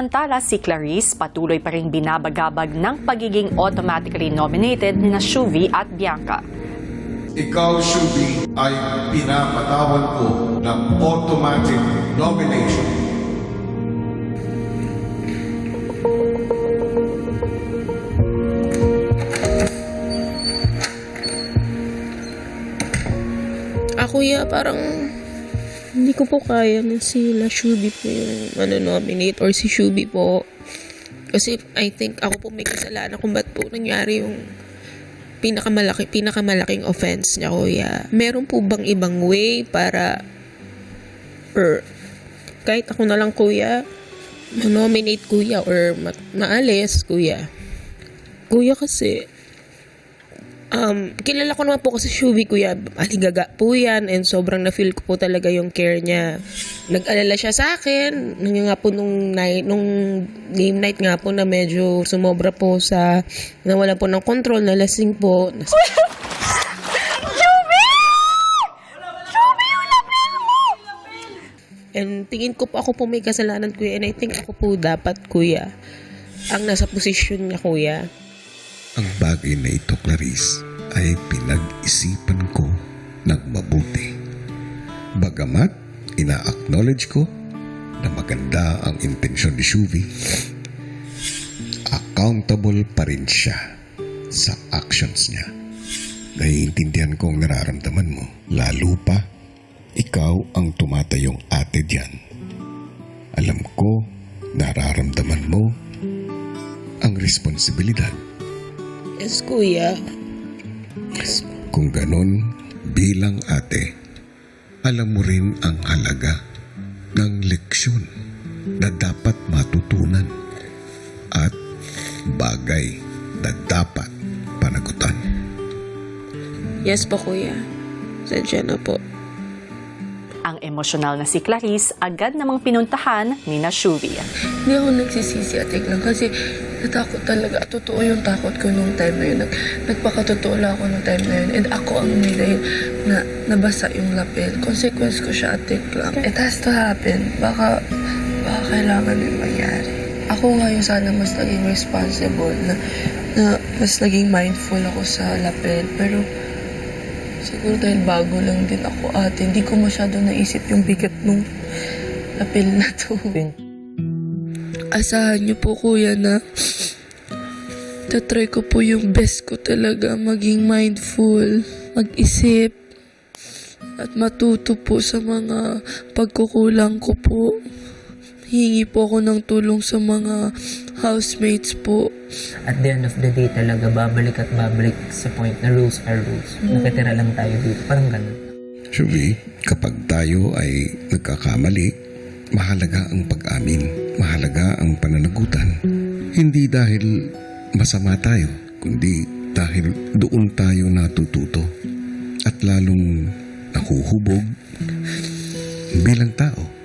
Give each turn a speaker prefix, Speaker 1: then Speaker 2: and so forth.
Speaker 1: Samantala, si Clarice patuloy pa rin binabagabag ng pagiging automatically nominated ni na Shuvi at Bianca.
Speaker 2: Ikaw, Shuvi, ay pinapatawan ko ng automatic nomination.
Speaker 3: Kuya, parang hindi ko po kaya na sila Shubi po yung nominate or si Shubi po. Kasi I think ako po may kasalanan kung ba't po nangyari yung pinakamalaking offense niya, kuya. Meron po bang ibang way para or kahit ako na lang, kuya, nominate, kuya, or maalis, kuya. Kuya, kasi kilala ko naman po kasi Shubi, kuya. Aligaga po yan and sobrang na-feel ko po talaga yung care niya. Nag-alala siya sa akin. Nga po nung game night nga po na medyo sumobra po sa nawala po ng control, na lasing po.
Speaker 1: Shuvi! Shuvi, yung lapel mo!
Speaker 3: And tingin ko po ako po may kasalanan, kuya. And I think ako po dapat, kuya, ang nasa posisyon niya, kuya.
Speaker 4: Ang bagay na ito, Clarice, ay pinag-isipan ko ng mabuti. Bagamat ina-acknowledge ko na maganda ang intensyon ni Shuvi, accountable pa rin siya sa actions niya. Naiintindihan ko ang nararamdaman mo, lalo pa ikaw ang tumatayong ate diyan. Alam ko, nararamdaman mo ang responsibilidad.
Speaker 3: Yes, kuya. Yes.
Speaker 4: Kung ganon, bilang ate, alam mo rin ang halaga ng leksyon na dapat matutunan at bagay na dapat panagutan.
Speaker 3: Yes po, kuya. Sadya na po.
Speaker 1: Ang emosyonal na si Clarice agad namang pinuntahan ni na Shuvi.
Speaker 5: Hindi ako nagsisisi at lang kasi natakot talaga. Totoo yung takot ko nung time na yun. Nagpakatotoo lang ako nung time na yun. And ako ang may dahil na nabasa yung lapel. Consequence ko siya at lang. It has to happen. Baka kailangan yung mangyari. Ako nga yung sana mas naging responsible na mas naging mindful ako sa lapel. Pero siguro dahil bago lang din ako at hindi ko masyado naisip yung bigat nung lapel na to. Asahan niyo po, kuya, na tatry ko po yung best ko talaga maging mindful, mag-isip at matuto po sa mga pagkukulang ko po. Hingi po ako ng tulong sa mga housemates po.
Speaker 6: At the end of the day talaga, babalik at babalik sa point na rules are rules. Nakitira lang tayo dito. Parang ganun.
Speaker 4: Shuvi, kapag tayo ay nagkakamali, mahalaga ang pag-amin, mahalaga ang pananagutan. Hindi dahil masama tayo, kundi dahil doon tayo natututo at lalong nahuhubog bilang tao.